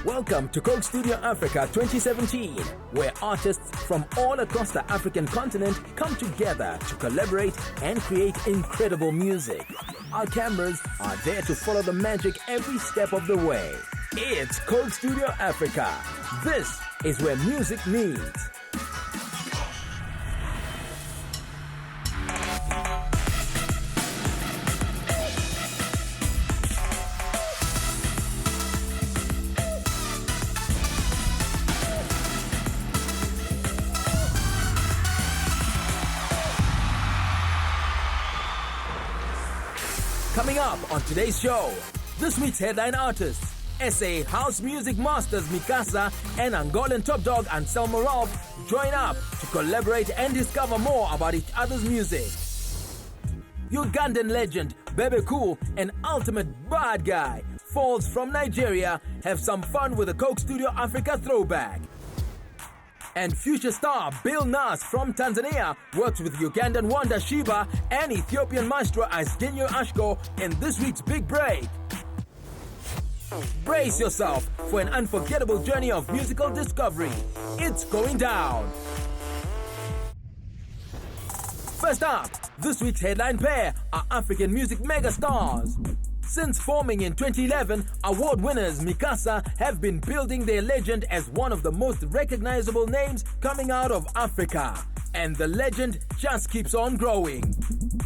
Welcome to Coke Studio Africa 2017, where artists from all across the African continent come together to collaborate and create incredible music. Our cameras are there to follow the magic every step of the way. It's Coke Studio Africa. This is where music meets. Coming up on today's show, this week's headline artists, SA House Music Masters Mi Casa and Angolan top dog Anselmo Ralph join up to collaborate and discover more about each other's music. Ugandan legend Bebe Cool and ultimate bad guy Falz from Nigeria have some fun with a Coke Studio Africa Throwback. And future star Bill Nass from Tanzania works with Ugandan wonder Sheebah and Ethiopian maestro Asgegnew Ashko in this week's Big Break. Brace yourself for an unforgettable journey of musical discovery. It's going down. First up, this week's headline pair are African music megastars. Since forming in 2011, award winners Mi Casa have been building their legend as one of the most recognizable names coming out of Africa. And the legend just keeps on growing.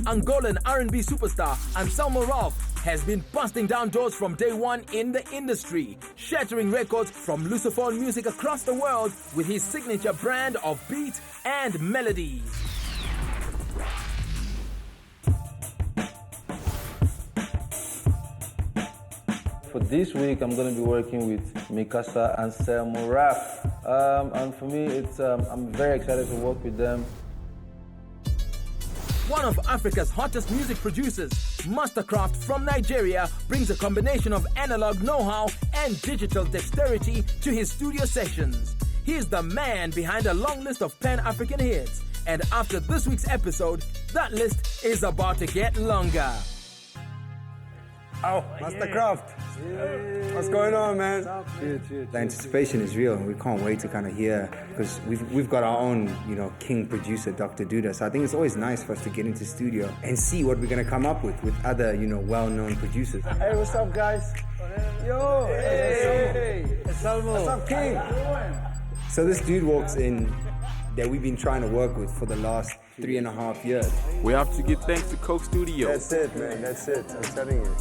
Angolan R&B superstar Anselmo Ralph has been busting down doors from day one in the industry, shattering records from Lusophone music across the world with his signature brand of beat and melodies. For this week, I'm going to be working with Mi Casa and Anselmo Ralph. And for me, I'm very excited to work with them. One of Africa's hottest music producers, Mastercraft from Nigeria, brings a combination of analog know-how and digital dexterity to his studio sessions. He's the man behind a long list of Pan-African hits. And after this week's episode, that list is about to get longer. Oh, Mastercraft. What's going on, man? The anticipation is real, and we can't wait to kind of hear, because we've got our own, king producer, Dr. Duda. So I think it's always nice for us to get into the studio and see what we're gonna come up with other, well-known producers. Hey, what's up, guys? Yo, hey, Anselmo. What's up, King? So this dude walks in that we've been trying to work with for the last 3.5 years. We have to give thanks to Coke Studio. That's it, man. That's it. I'm telling you.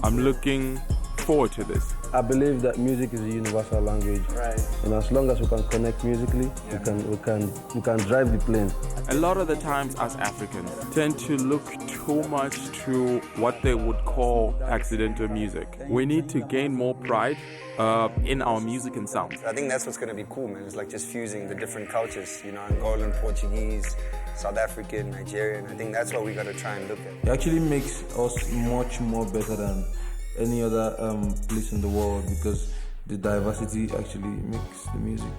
I'm looking forward to this. I believe that music is a universal language. Right. And as long as we can connect musically, we can drive the plane. A lot of the times as Africans tend to look too much to what they would call accidental music. We need to gain more pride in our music and sound. I think that's what's going to be cool, man. It's like just fusing the different cultures, Angolan, Portuguese, South African, Nigerian. I think that's what we got to try and look at. It actually makes us much more better than any other place in the world, because the diversity actually makes the music.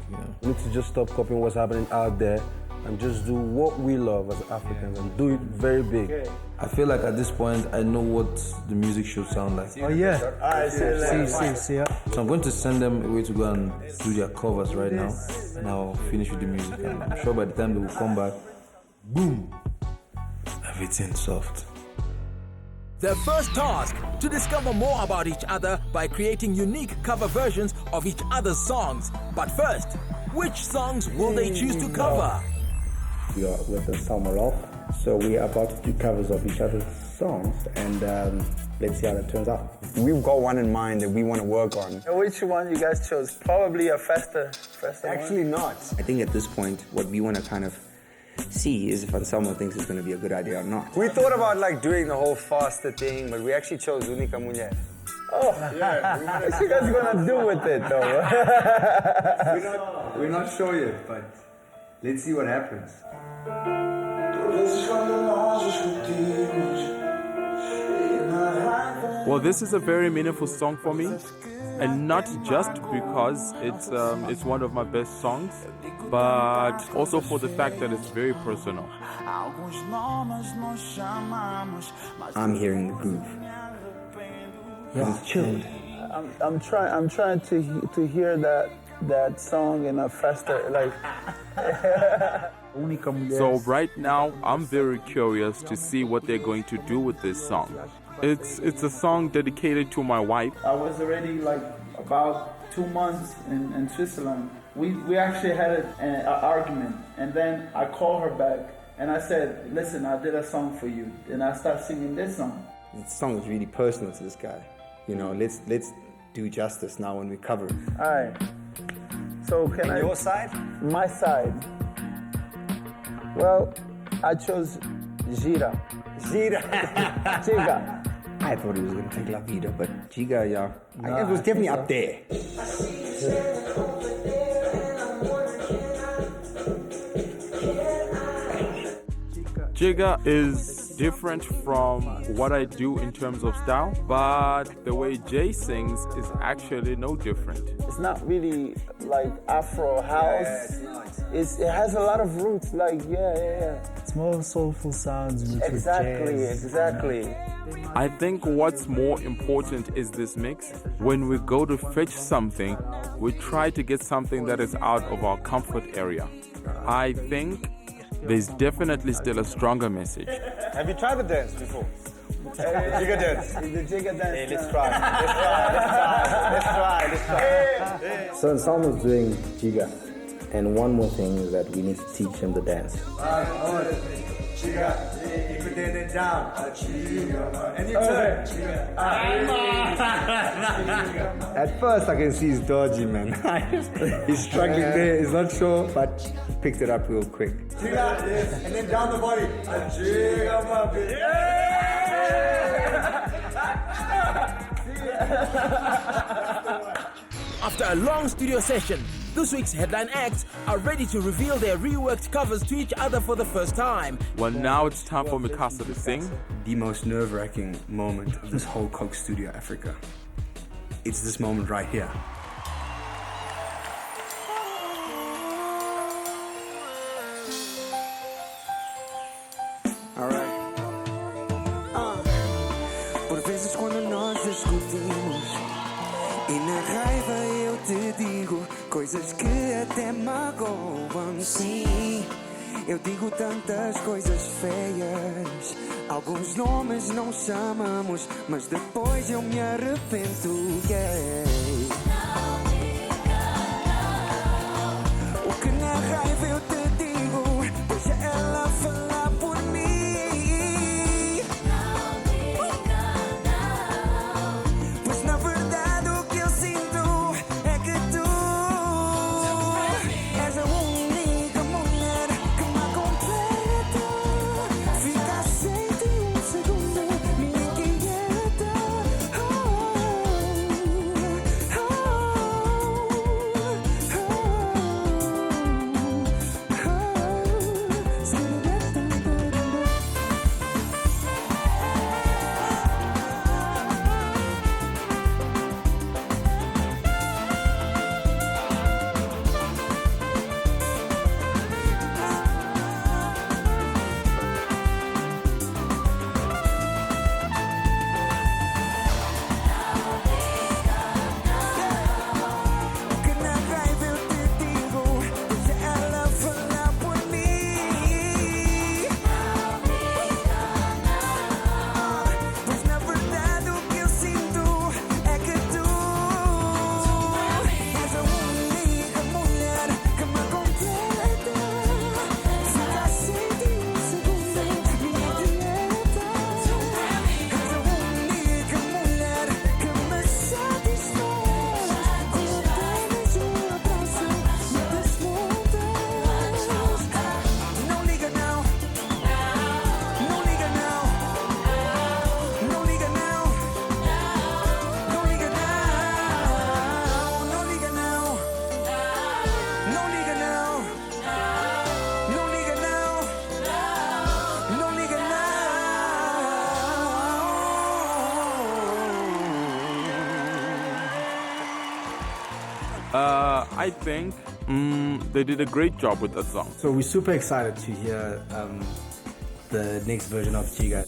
We need to just stop copying what's happening out there and just do what we love as Africans and do it very big. Okay. I feel like at this point I know what the music should sound like. Oh yeah. Alright, See. So I'm going to send them away to go and do their covers right now, and I'll finish with the music. And I'm sure by the time they will come back, boom, everything's soft. Their first task, to discover more about each other by creating unique cover versions of each other's songs. But first, which songs will they choose to cover? We are with Anselmo Ralph, so we are about to do covers of each other's songs, and let's see how that turns out. We've got one in mind that we want to work on. Which one you guys chose? Probably a faster Actually one? not. I think at this point, what we want to kind of see is if Anselmo thinks it's going to be a good idea or not. We thought about doing the whole faster thing, but we actually chose Unika Mulher. Oh, yeah. What you guys gonna do with it, though? We're not sure yet, but let's see what happens. Well, this is a very meaningful song for me, and not just because it's one of my best songs, but also for the fact that it's very personal. I'm hearing the groove. Yeah, chilled. I'm trying to hear that song in a faster like. So right now, I'm very curious to see what they're going to do with this song. It's a song dedicated to my wife. I was already like about 2 months in Switzerland. We actually had an argument, and then I called her back and I said, listen, I did a song for you, and I started singing this song. This song is really personal to this guy. You know, let's do justice now when we cover it. All right. So can I? Your side? My side. Well, I chose Gira. Giga. I thought he was going to take La Vida, but Giga, yeah. It was definitely up there. Giga is different from what I do in terms of style, but the way Jay sings is actually no different. It's not really like Afro house. It has a lot of roots, like, yeah. It's more soulful sounds. Exactly. I think what's more important is this mix. When we go to fetch something, we try to get something that is out of our comfort area. I think there's definitely still a stronger message. Have you tried the dance before? The Jigga dance. The Jigga dance. Hey, let's try. Let's try. Hey. So Anselmo's doing Jigga, and one more thing is that we need to teach him the dance. Jigga, you put it down. And you turn. At first, I can see he's dodgy, man. He's struggling there. He's not sure, but he picked it up real quick. Jigga, and then down the body. Jigga, baby. After a long studio session, this week's headline acts are ready to reveal their reworked covers to each other for the first time. Well, now it's time for Mi Casa to sing. The most nerve-wracking moment of this whole Coke Studio Africa. It's this moment right here. Alright. Por vezes quando nós discutimos e na raiva eu te digo coisas que até magoam. Sim, eu digo tantas coisas feias. Alguns nomes não chamamos, mas depois eu me arrependo. Yeah. O que na raiva eu te digo, deixa ela falar por mim. Pois na verdade o que eu sinto é que tu és a única mulher que me completa. Fica sem ti segundo, me inquieta. I think they did a great job with that song. So we're super excited to hear the next version of Giga.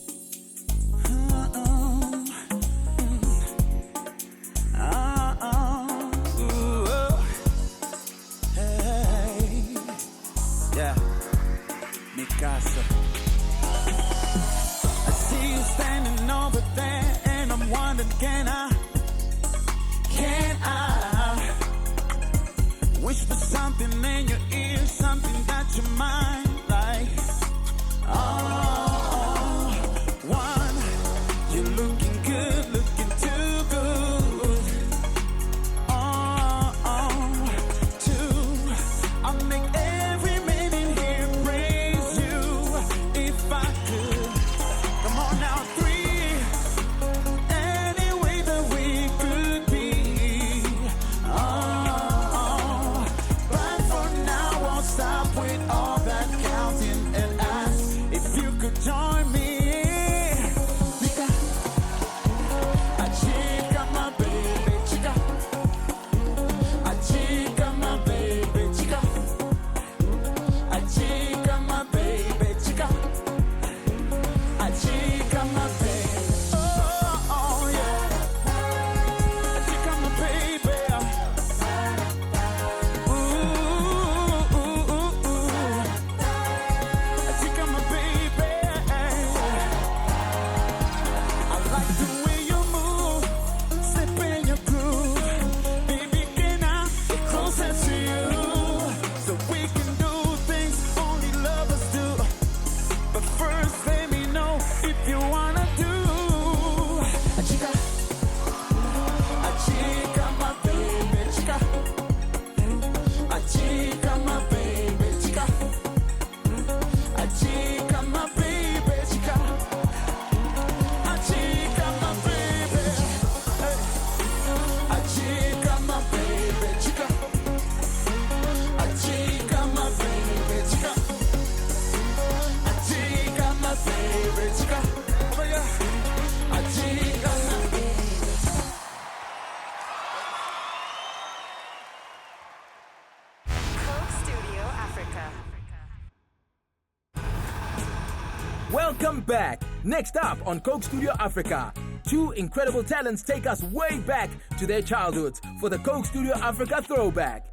Welcome back. Next up on Coke Studio Africa, two incredible talents take us way back to their childhoods for the Coke Studio Africa Throwback.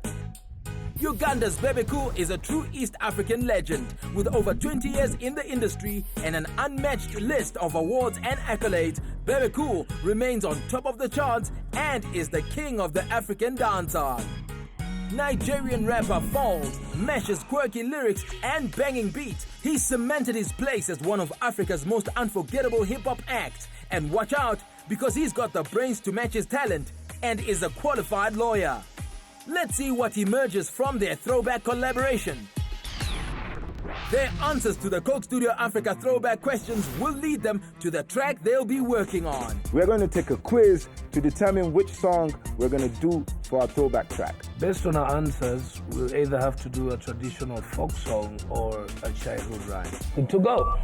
Uganda's Bebe Cool is a true East African legend with over 20 years in the industry and an unmatched list of awards and accolades. Bebe Cool remains on top of the charts and is the king of the African dancehall. Nigerian rapper Falz mashes quirky lyrics and banging beats. He cemented his place as one of Africa's most unforgettable hip-hop acts. And watch out, because he's got the brains to match his talent and is a qualified lawyer. Let's see what emerges from their throwback collaboration. Their answers to the Coke Studio Africa Throwback questions will lead them to the track they'll be working on. We're going to take a quiz to determine which song we're going to do for our throwback track. Based on our answers, we'll either have to do a traditional folk song or a childhood rhyme. Good to go.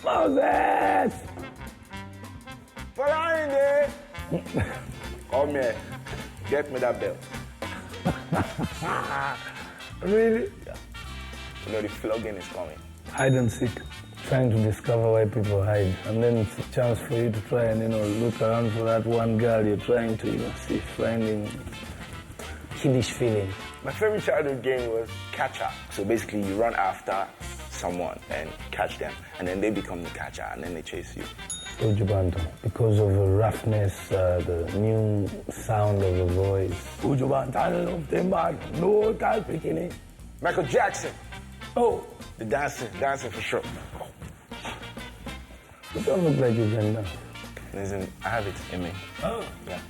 Moses! Come here, get me that belt. Really? Yeah. You know the flogging is coming. Hide and seek, trying to discover why people hide. And then it's a chance for you to try and, look around for that one girl you're trying to, see, finding kiddish feeling. My favorite childhood game was catcher. So basically you run after someone and catch them, and then they become the catcher, and then they chase you. Ugandan, because of the roughness, the new sound of the voice. Ugandan, the man, no time picking. Michael Jackson. Oh, the dancing for sure. You don't look like Ugandan. Listen, I have it in me. Oh. Yeah.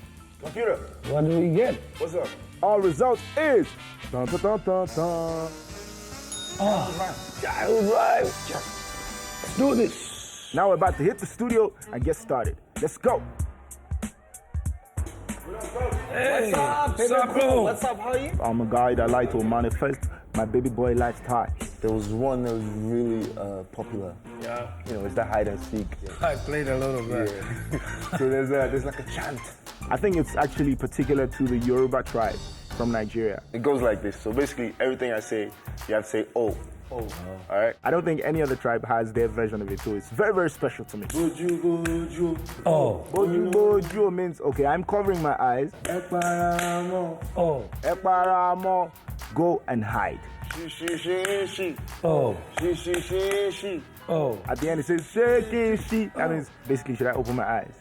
Computer. What do we get? What's up? Our result is... Dun, dun, dun, dun, dun. Childhood rhyme. Let's do this. Now we're about to hit the studio and get started. Let's go. Hey, what's up, bro? What's up? How are you? I'm a guy that like to manifest my baby boy lifestyle. There was one that was really popular. Yeah. It's the hide and seek. I played a lot of that. Yeah. So there's like a chant. I think it's actually particular to the Yoruba tribe from Nigeria. It goes like this. So basically everything I say, you have to say, oh. Oh. All right. I don't think any other tribe has their version of it, so it's very, very special to me. Boju. Oh. Boju means, okay, I'm covering my eyes. Oh. Eparamo, go and hide. She. Oh. She. Oh. At the end it says, she. That means, basically, should I open my eyes?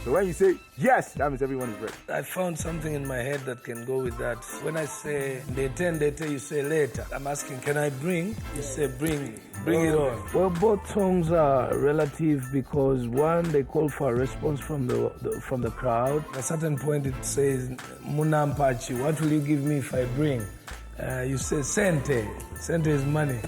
So when you say yes, that means everyone is ready. I found something in my head that can go with that. When I say later, you say later. I'm asking, can I bring? You say bring it on. Well, both songs are relative because one, they call for a response from the crowd. At a certain point, it says, Munampachi, what will you give me if I bring? You say sente. Sente is money.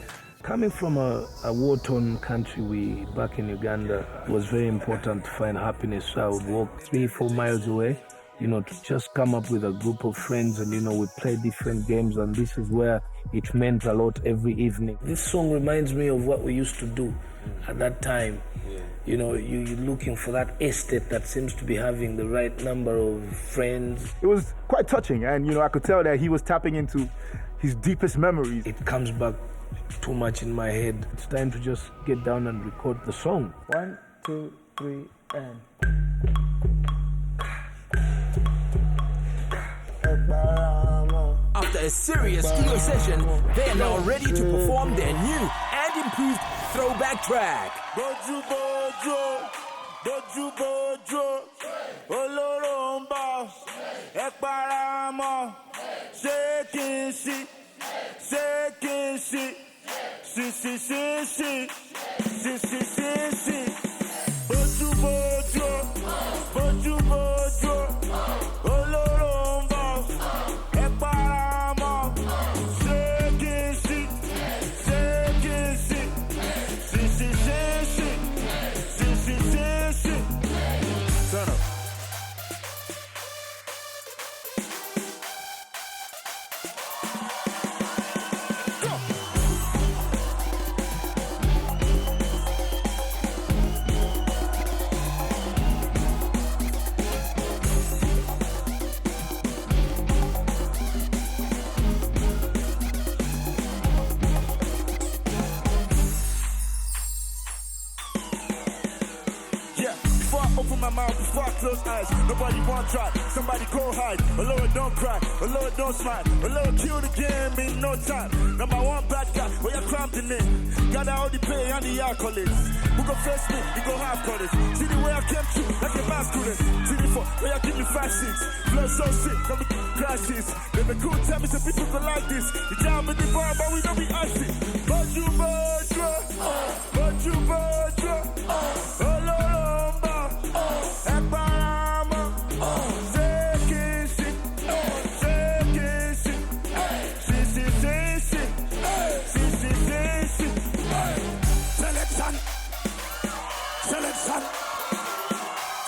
Coming from a war-torn country, back in Uganda, it was very important to find happiness. So I would walk 3-4 miles away, to just come up with a group of friends and, we play different games, and this is where it meant a lot every evening. This song reminds me of what we used to do at that time. You're looking for that estate that seems to be having the right number of friends. It was quite touching, and, I could tell that he was tapping into his deepest memories. It comes back too much in my head. It's time to just get down and record the song. 1, 2, 3, and... After a serious studio session, they are now ready to perform their new and improved throwback track. Boju, Oloromba, Ekparamo, shaking shit. Boju, Oloromba, Ekparamo, shaking shit. Turn up. my mouth before I close eyes. Nobody want try, somebody go hide. A Lord don't cry, a Lord don't smile. A Lord kill the game in no time. Number one bad guy, where you cramped in it. Got all the pay and the accolades. Who go first me, you go half college. See the way I came through, like a bad student. See the four, where you give me 5, 6. Flow so sick, come with crashes. Bebe Cool tell me some people go like this. You down with the bar, but we don't be icy. But you budge, but you budge, Ololomba, Eparama, Zekisi, Zekisi, Sisi, Sisi, Selection, Selection,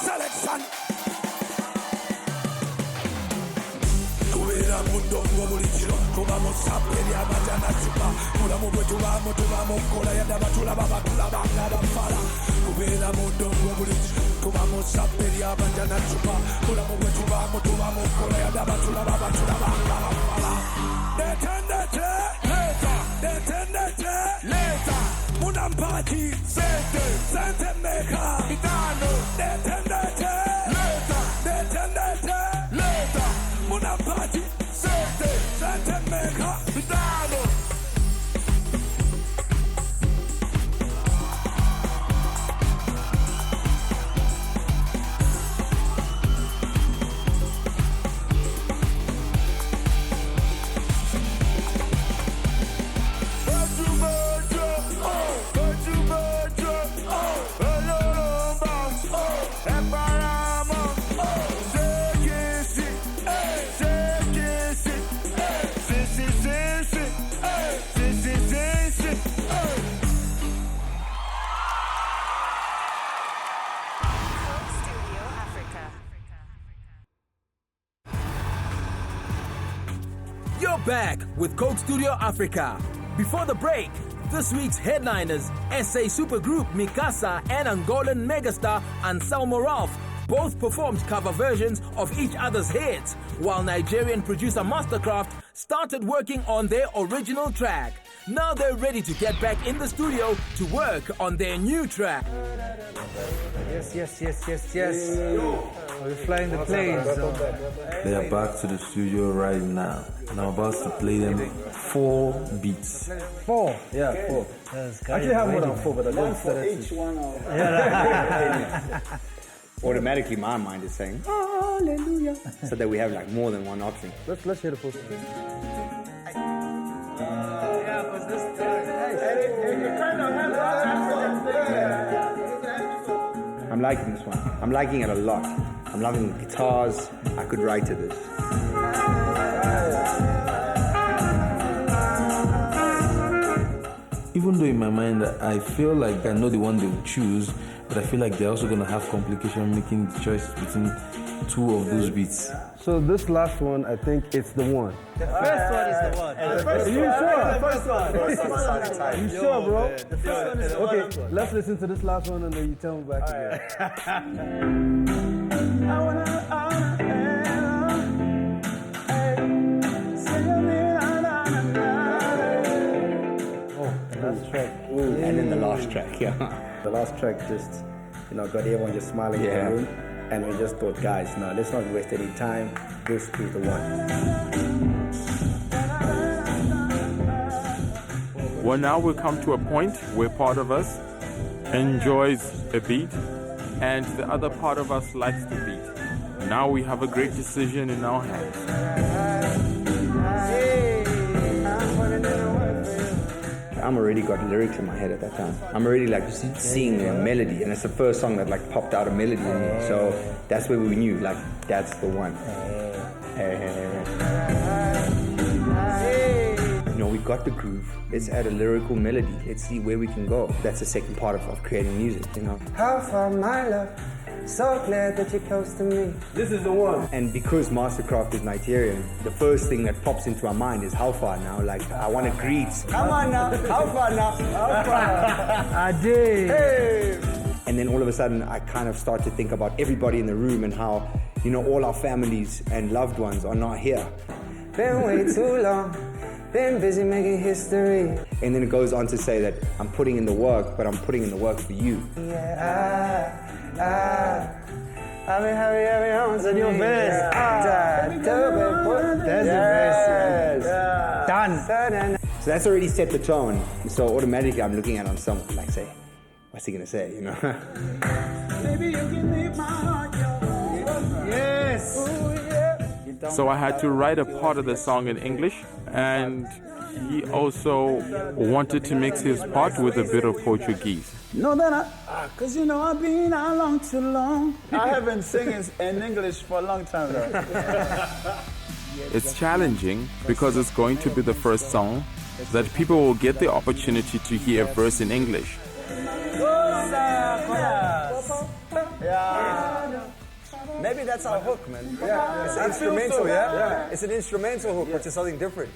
Selection. Kubera mundo ng'obulijjo kuba musaperi amajana chupa mulamu bwe tubamo kola yadaba tulaba tulabanga bafala kubera mundo ng'obulijjo kuba musaperi amajana chupa mulamu bwe tubamo kola yadaba tulabanga bafala detendete later munampati sente meka itano detendete later munampati sente meka itano. You're back with Coke Studio Africa. Before the break, this week's headliners, SA supergroup Mi Casa and Angolan megastar Anselmo Ralph both performed cover versions of each other's hits, while Nigerian producer Mastercraft started working on their original track. Now they're ready to get back in the studio to work on their new track. Yes. We're flying the planes. They are back to the studio right now. And I'm about to play them 4 beats. 4? Yeah, 4. I actually have more than 4, but I don't for each one. Automatically, my mind is saying, hallelujah. So that we have like more than one option. Let's hear the first one. I'm liking this one. I'm liking it a lot. I'm loving the guitars. I could write to this. Even though in my mind I feel like I know the one they will choose, but I feel like they're also going to have complication making the choice between 2 of those beats. So this last one, I think it's the one. The first one is the one. Are you sure? The first one. You sure, bro? The first one is the one. Okay, let's listen to this last one and then you tell me back again. Last track. And then the last track, yeah. The last track just, got everyone just smiling in the room. And we just thought, guys, no, let's not waste any time. This is the one. Well, now we come to a point where part of us enjoys a beat and the other part of us likes the beat. Now we have a great decision in our hands. I'm already got lyrics in my head at that time. I'm already like seeing a melody, and it's the first song that like popped out a melody in me. So that's where we knew, like, that's the one. We got the groove. Let's add a lyrical melody. Let's see where we can go. That's the second part of creating music, How far, my love? So glad that you're close to me. This is the one. And because Mastercraft is Nigerian, the first thing that pops into our mind is how far now? Like, I want to greet. Come on now. How far now? How far? I did. Hey. And then all of a sudden, I kind of start to think about everybody in the room and how, all our families and loved ones are not here. Been way too long. Been busy making history. And then it goes on to say that I'm putting in the work, but I'm putting in the work for you. Yeah, Happy homes on your best. Done. So that's already set the tone. So automatically I'm looking at it on someone like, say, what's he gonna say, you know? Maybe you can leave my heart, Yes. So I had to write a part of the song in English, and he also wanted to mix his part with a bit of Portuguese. No, because you know I've been along too long. I haven't singing in English for a long time though. It's challenging because it's going to be the first song that people will get the opportunity to hear a verse in English. Maybe that's our hook, man. Yeah, it's instrumental, yeah? It's an instrumental hook, which is something different.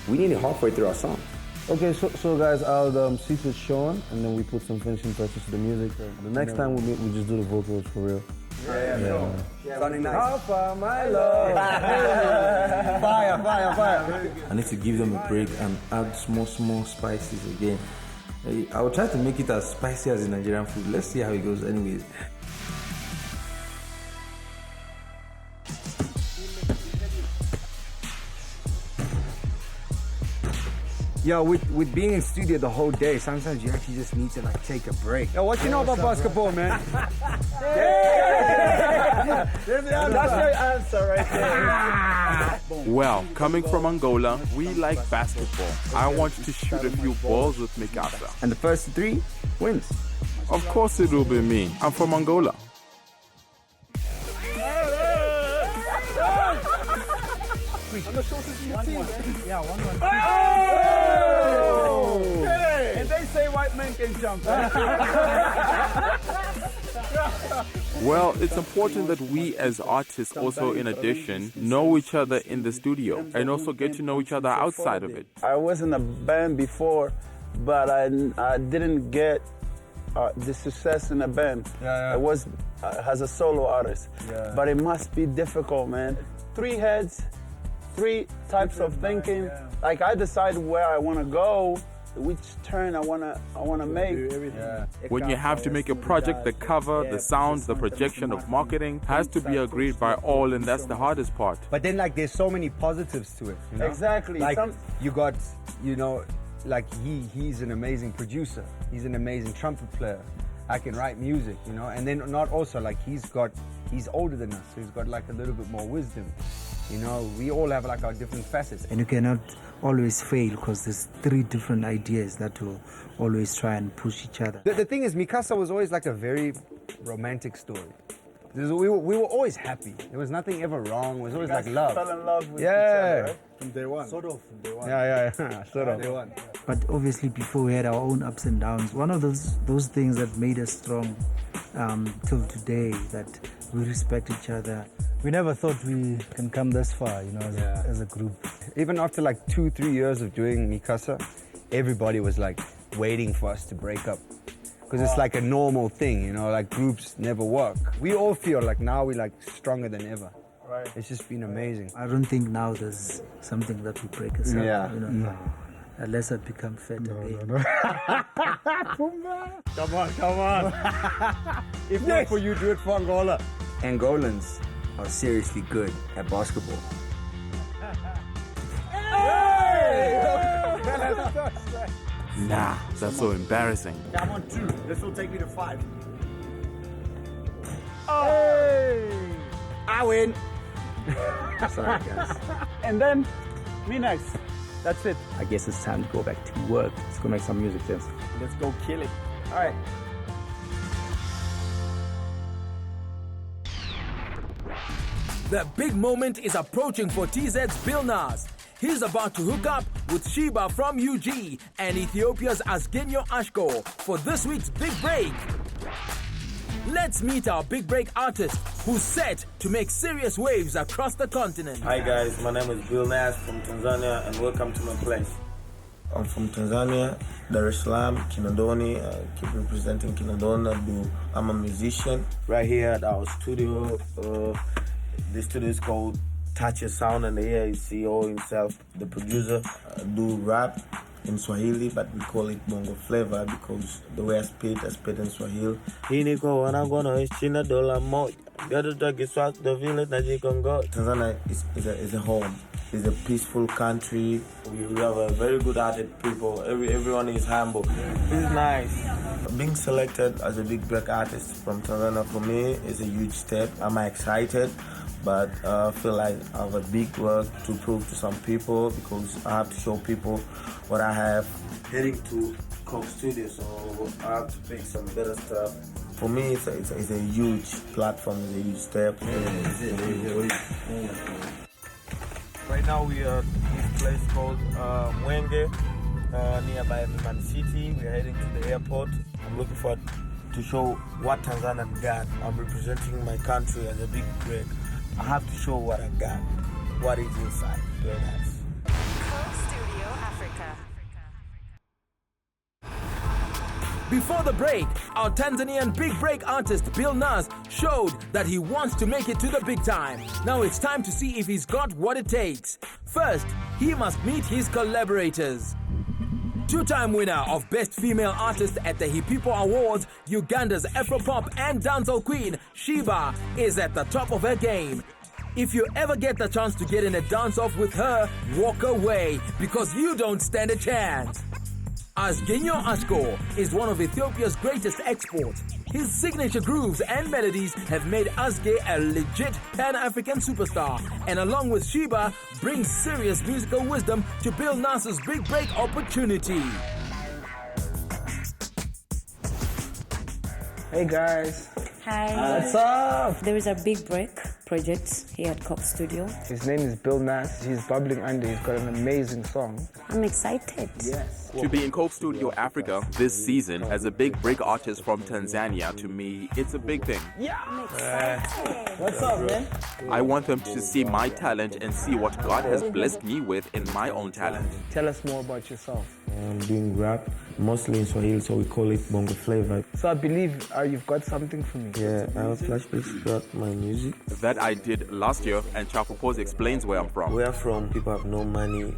We need it halfway through our song. Okay, so guys, I'll sit with Sean, and then we put some finishing touches to the music. The next time we meet, we just do the vocals for real. Yeah. Sounding nice. How far, my love? Fire. I need to give them a break and add small spices again. I will try to make it as spicy as the Nigerian food. Let's see how it goes anyways. Yo, with being in studio the whole day, sometimes you actually just need to like take a break. Yo, what you know about basketball, man? There's the answer. That's your answer right there. Well, coming from Angola, we like basketball. I want to shoot a few balls with Mi Casa. And the first 3 wins. Of course it will be me. I'm from Angola. I'm the shortest in the team. Yeah, 1-1. Oh! Hey! And they say white men can jump. Well, it's important that we as artists also, in addition, know each other in the studio and also get to know each other outside of it. I was in a band before, but I didn't get the success in a band. I was as a solo artist. But it must be difficult, man. 3 heads, 3 types of thinking. Like I decide where I want to go, which turn I wanna make. When you have to make a project, the cover, the sound, the projection of marketing has to be agreed by all, and that's the hardest part. But then like there's so many positives to it. You know? Exactly. Like you got, you know, like he's an amazing producer. He's an amazing trumpet player. I can write music, you know, and then not also like he's older than us, so he's got like a little bit more wisdom. You know, we all have like our different facets. And you cannot always fail because there's 3 different ideas that will always try and push each other. The thing is, Mi Casa was always like a very romantic story. We were always happy. There was nothing ever wrong. It was always like love. Fell in love with each other, right? From day one. Sort of, from day one. Yeah, sort of. Day one. But obviously before we had our own ups and downs, one of those things that made us strong till today, that we respect each other. We never thought we can come this far, you know, as a group. Even after like 2-3 years of doing Mi Casa, everybody was like waiting for us to break up. Because it's like a normal thing, you know, like groups never work. We all feel like now we're like stronger than ever. Right. It's just been amazing. I don't think now there's something that will break us up. Yeah. You know, unless I become fat again. No. Come on. If not for you, do it for Angola. Angolans are seriously good at basketball. Nah, that's so embarrassing. I'm on 2. This will take me to 5. Hey! I win. Sorry, guys. And then, me next. That's it. I guess it's time to go back to work. Let's go make some music, gents. Let's go kill it. All right. The big moment is approaching for TZ's Bill Nass. He's about to hook up with Sheebah from UG and Ethiopia's Asgegnew Ashko for this week's Big Break. Let's meet our Big Break artist who's set to make serious waves across the continent. Hi guys, my name is Bill Nass from Tanzania and welcome to my place. I'm from Tanzania, Dar es Salaam, Kinondoni. I keep representing Kinondoni. I'm a musician right here at our studio. The studio is called Touch Your Sound, and here is CEO himself, the producer. I do rap in Swahili, but we call it bongo flavor because the way I spit in Swahili. Hii niko wanangono $20 moja. The village Tanzania is a home. It's a peaceful country. We have a very good-hearted people. Everyone is humble. It's nice. Being selected as a big break artist from Tanzania for me is a huge step. I'm excited, but I feel like I have a big work to prove to some people because I have to show people what I have. Heading to Coke Studio, so I have to pick some better stuff. For me, it's a huge platform, it's a huge step. Right now we are at this place called Mwenge, nearby Man City. We are heading to the airport. I'm looking forward to show what Tanzania got. I'm representing my country as a big break. I have to show what I got, what is inside. Very nice. Coke Studio Africa. Before the break, our Tanzanian big break artist Bill Nass showed that he wants to make it to the big time. Now it's time to see if he's got what it takes. First, he must meet his collaborators. Two-time winner of Best Female Artist at the Hip-Hop Awards, Uganda's Afropop and dancehall queen, Sheebah, is at the top of her game. If you ever get the chance to get in a dance-off with her, walk away, because you don't stand a chance. Asgegnew Ashko is one of Ethiopia's greatest exports. His signature grooves and melodies have made Asge a legit Pan-African superstar, and along with Sheebah, brings serious musical wisdom to Bill Nass's big break opportunity. Hey guys. Hi. What's up? There is a big break project here at Coke Studio. His name is Bill Nass. He's bubbling under. He's got an amazing song. I'm excited. Yes. To be in Coke Studio Africa this season as a big break artist from Tanzania, to me, it's a big thing. Yeah. I'm excited. What's up, man? I want them to see my talent and see what God has blessed me with in my own talent. Tell us more about yourself. I'm doing rap, mostly in Swahili, so we call it bongo flavor. So I believe you've got something for me. Yeah, I have flashbacks about my music. That I did last year, and Chapopose explains where I'm from. Where I'm from, people have no money.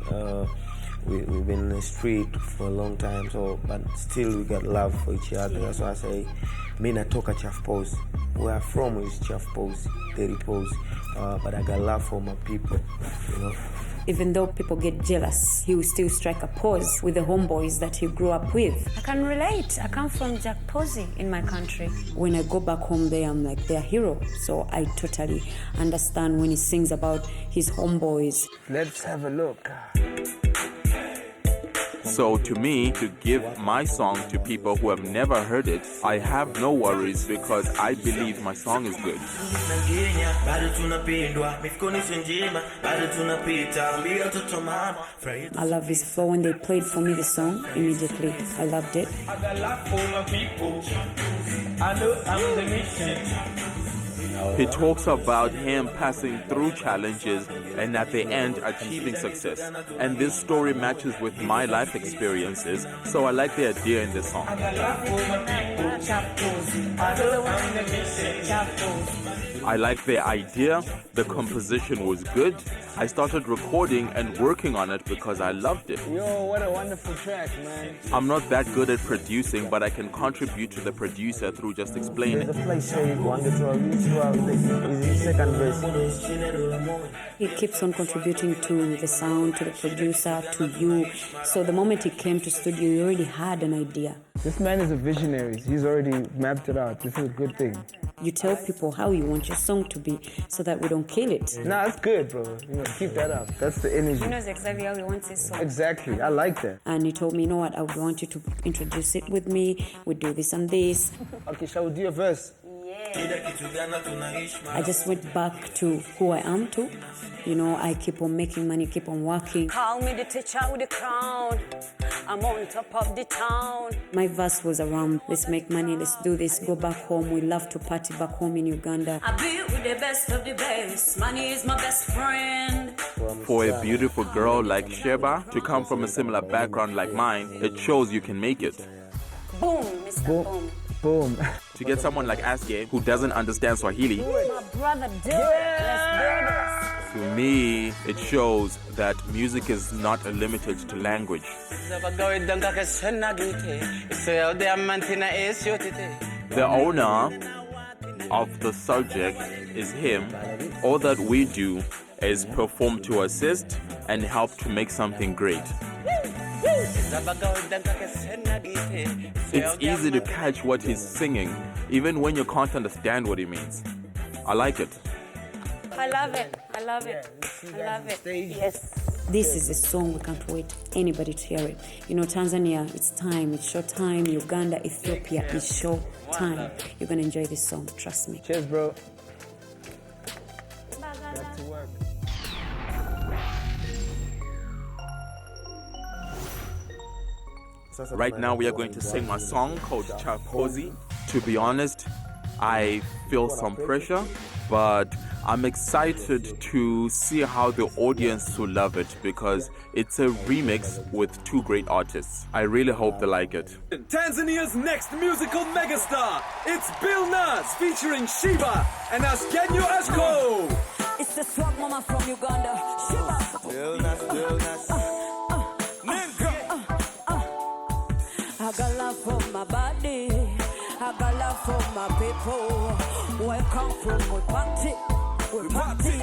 We've been in the street for a long time, but still we got love for each other. That's why I say, me natoka Chapopose. Where I'm from is Chapopose, Teripose, but I got love for my people, you know. Even though people get jealous, he will still strike a pose with the homeboys that he grew up with. I can relate. I come from Jack Posey in my country. When I go back home there, I'm like their hero. So I totally understand when he sings about his homeboys. Let's have a look. So to me, to give my song to people who have never heard it, I have no worries because I believe my song is good. I love his flow. When they played for me the song, immediately I loved it. He talks about him passing through challenges and at the end achieving success. And this story matches with my life experiences, so I like the idea in this song. I like the idea, the composition was good. I started recording and working on it because I loved it. Yo, what a wonderful track, man. I'm not that good at producing, but I can contribute to the producer through just explaining. There's a place say one the second verse. He keeps on contributing to the sound, to the producer, to you. So the moment he came to studio, he already had an idea. This man is a visionary. He's already mapped it out. This is a good thing. You tell people how you want your song to be so that we don't kill it. Nah, that's good, bro. You know, keep that up. That's the energy. He knows exactly how he wants his song. Exactly. I like that. And he told me, you know what, I would want you to introduce it with me. We do this and this. Okay, shall we do a verse? I just went back to who I am to. You know, I keep on making money, keep on working. Call me the teacher with the crown. I'm on top of the town. My verse was around, let's make money, let's do this, go back home. We love to party back home in Uganda. I be with the best of the best. Money is my best friend. For a beautiful girl like Sheebah to come from a similar background like mine, it shows you can make it. Boom, Mr. Boom. Boom. To get someone like Asge who doesn't understand Swahili, My brother, do it. Let's do this. to me, it shows that music is not limited to language. The owner of the subject is him. All that we do is perform to assist and help to make something great. It's easy to catch what he's singing, even when you can't understand what he means. I like it. I love it. I love it. I love it. Yes. This is a song we can't wait anybody to hear it. You know, Tanzania, it's time, it's short time. Uganda, Ethiopia, it's short time. You're gonna enjoy this song, trust me. Cheers, bro. Back to work. Right now we are going to sing my song called Chapozi. To be honest, I feel some pressure, but I'm excited to see how the audience will love it because it's a remix with two great artists. I really hope they like it. Tanzania's next musical megastar, it's Bill Nass featuring Sheebah and Asgegnew Ashko. It's the swag mama from Uganda. Sheebah. Bill Nass. I got love for my body. I got love for my people. Where come from, we party. We party,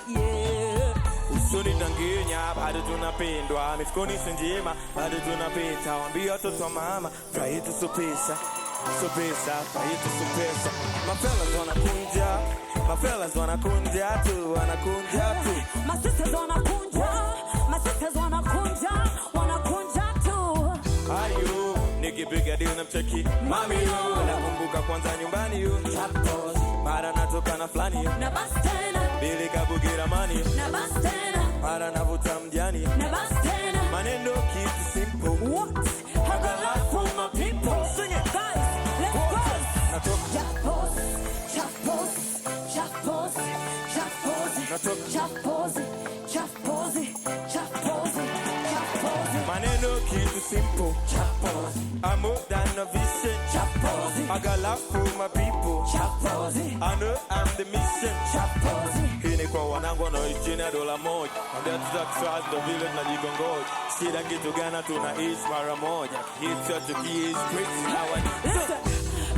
yeah. Usoni Tanzania, bado tunapendwa. Mifukoni sinjema, bado tunapita. Wambia watoto mama, furaha yetu so pesa. Furaha yetu so pesa. My fellas wanna kunja too. My sisters wanna kunja too. Ayo, nikipiga deal na mcheki. Mami yo, nakumbuka kwanza nyumbani yo. Mara natoka na flani yo. Na bastena. Bili kabugira mani yo. Na bastena. Mara navuta mjani yo. Na bastena. Manendo keep it simple. What? I got love for my people. Sing it, guys. Let's go. Maneno keep it simple. I'm more than a vision. I got love for my people. I know I'm the mission. Hini kwa wanangu wanaoishi dola moja. Ambia tutakuswazi ndo vile tunajigongoja. Shida kitu gana tunaishi mara moja. Hit such a key is crazy.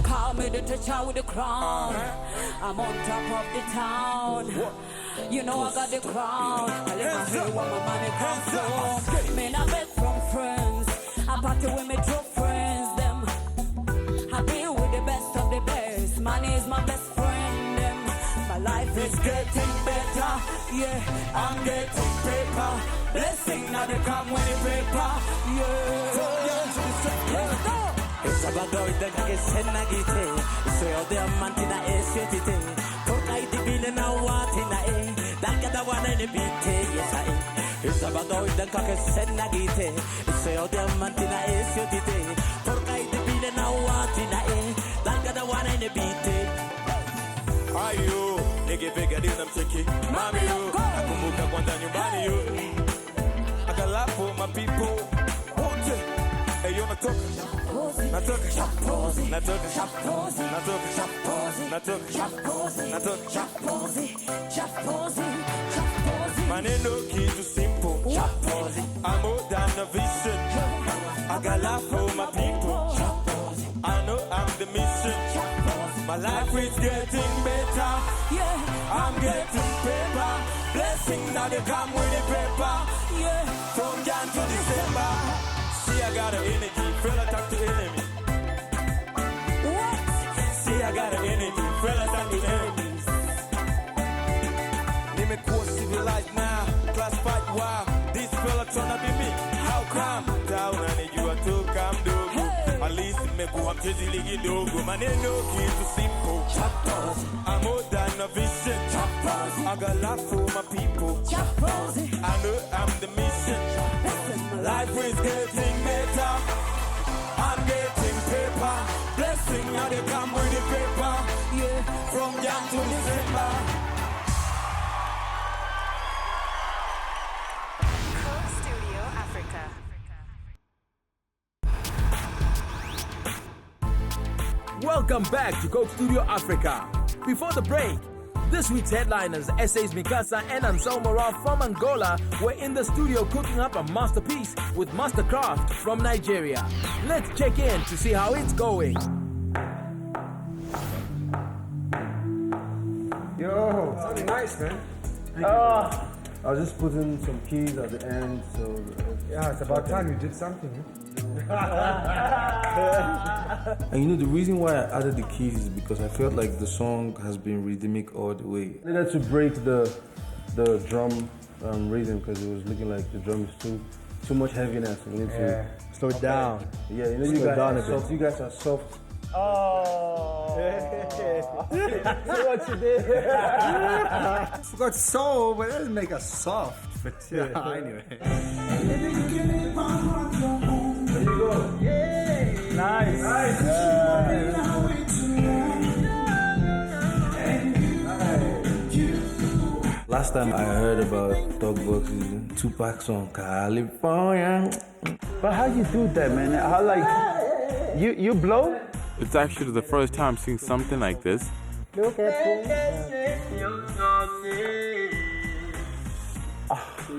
Call me the teacher with the crown. I'm on top of the town. You know I got the crown. I let my hair where my money comes from. Man, I beg from friends. I party with my true friends. Them I deal with the best of the best. Money is my best friend. Them my life is getting better. Yeah, I'm getting paper. Blessing now they come with the paper. Yeah. Let's go. It's about the Kesena Gite, so the Mantina Esotite, Tokai Divina now what in a Daka one and a bit, yes I. It's about the Kesena Gite, so the Mantina Esotite, Tokai Divina now what in a Daka one and a bit. Ayo, nigga bigger than I'm shaking. Mami, I can move up one down your body. I got love for my people. Hey, you wanna talk? Maneno kitu simple. I'm more than a vision. I got love for my people. I know I'm the mission. My life is getting better. Yeah, I'm getting paper. Blessing now they come with the paper. Yeah, from Jan to December. See, I got an energy, fella talk to enemy. What? See, I got an energy, fella talk to enemies. Name it core civilized now, classified wow. This fella tryna be me, how come? Down I need you to come dogo. At least me go up to the league dogo. Man, ain't no key to simple. I'm more than a vision. I got love for my people. I know I'm the mission. Life is getting better. I'm getting paper. Blessing now they come with the paper. Yeah, from Jan to December. Coke Studio Africa. Welcome back to Coke Studio Africa. Before the break, this week's headliners, essays Mi Casa and Anselmo Ralph from Angola, were in the studio cooking up a masterpiece with Mastercraft from Nigeria. Let's check in to see how it's going. Yo, sounding nice, man. I was just putting some keys at the end, so... Yeah, it's about time you did something. And you know, the reason why I added the keys is because I felt like the song has been rhythmic all the way. I needed to break the drum rhythm because it was looking like the drum is too much heaviness. We need to slow it down. Yeah, you know, you guys are soft. You guys are soft. Oh! See what you did? Forgot soul, but it doesn't make us soft. But anyway. There you go. Yay! Nice. Last time I heard about Dog Box's Tupac song, California. But how you do that, man? How like you blow? It's actually the first time seeing something like this. Look at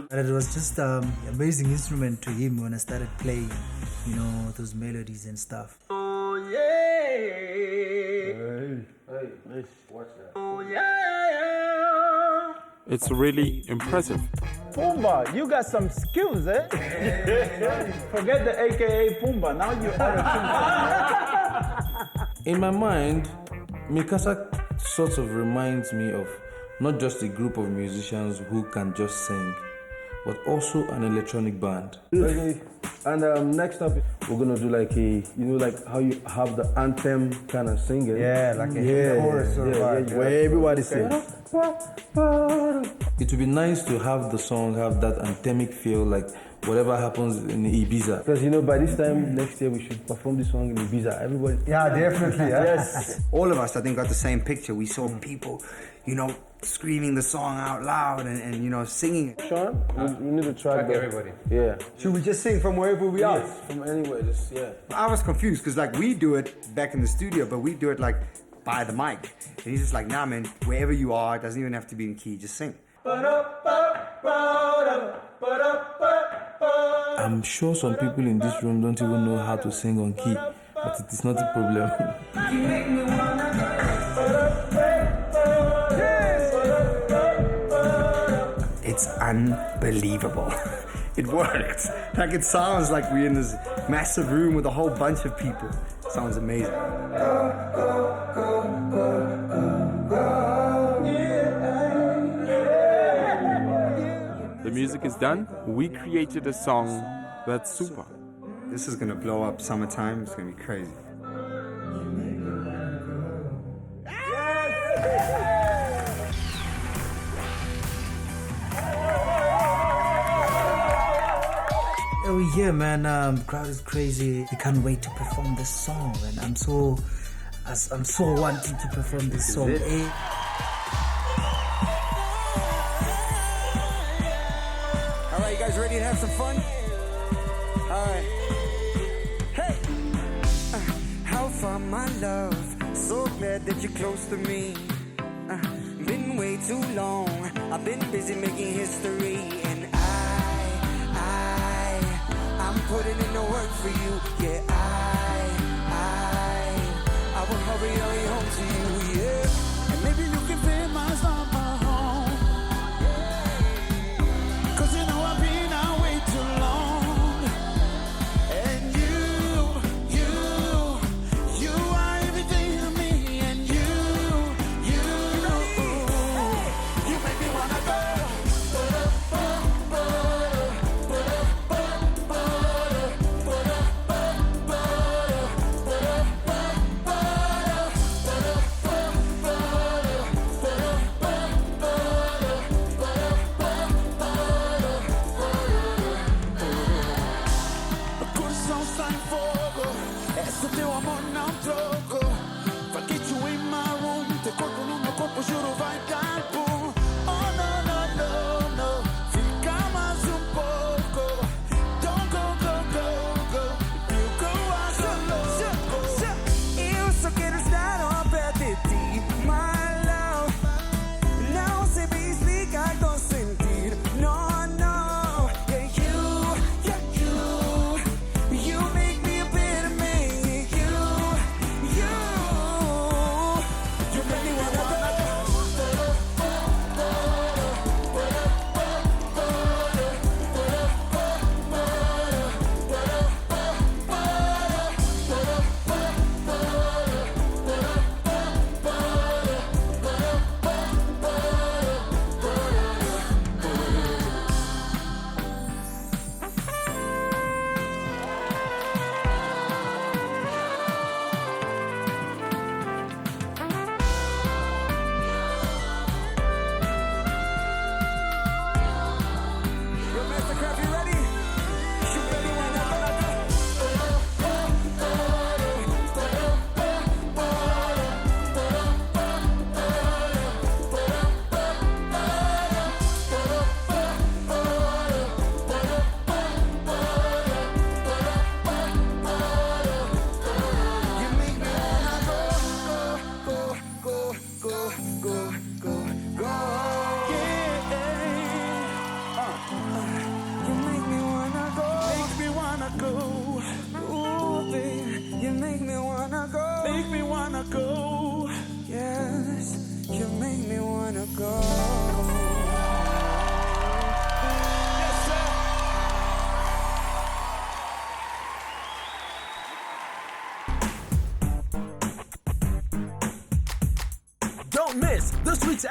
But it was just an amazing instrument to him when I started playing, you know, those melodies and stuff. Oh yeah. Hey, watch that. Oh yeah. It's really impressive. Pumbaa, you got some skills, eh? Forget the AKA Pumbaa. Now you are In my mind, Mi Casa sort of reminds me of not just a group of musicians who can just sing, but also an electronic band. Okay. And next up, we're gonna do like you know, like how you have the anthem kind of singing. Yeah, like a chorus sort of vibe, where everybody sings. It would be nice to have the song have that anthemic feel, like whatever happens in Ibiza. Because you know, by this time next year, we should perform this song in Ibiza. Everybody. Yeah, definitely. Yes. All of us, I think, got the same picture. We saw people, you know, screaming the song out loud and you know, singing it. Sean, we need to track everybody. Yeah. Should we just sing from wherever we are? Yes, from anywhere, just, yeah. I was confused because like we do it back in the studio, but we do it like by the mic. And he's just like, nah, man, wherever you are, it doesn't even have to be in key, just sing. I'm sure some people in this room don't even know how to sing on key, but it is not a problem. It's unbelievable. It works. Like it sounds like we're in this massive room with a whole bunch of people. It sounds amazing. The music is done. We created a song that's super. This is gonna blow up summertime. It's gonna be crazy. Oh yeah, man! The crowd is crazy. We can't wait to perform this song, and I'm so wanting to perform this song. All right, you guys ready to have some fun? All right. Hey! How far, my love? So glad that you're close to me. Been way too long. I've been busy making history, and I'm putting in the work for you. Yeah, I will hurry home to you. Yeah, and maybe you can pay my summer home. 'Cause you know I've been out way too long. And you are everything to me. And you make me wanna go.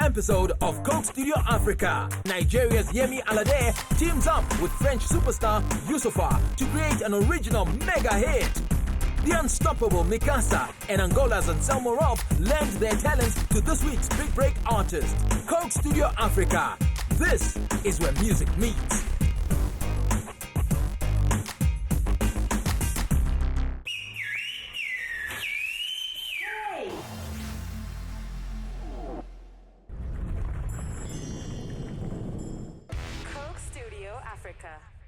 episode of Coke Studio Africa. Nigeria's Yemi Alade teams up with French superstar Youssoufa to create an original mega hit. The unstoppable Mi Casa and Angola's Anselmo Ralph lend their talents to this week's big break artist. Coke Studio Africa. This is where music meets. Coke Studio Africa.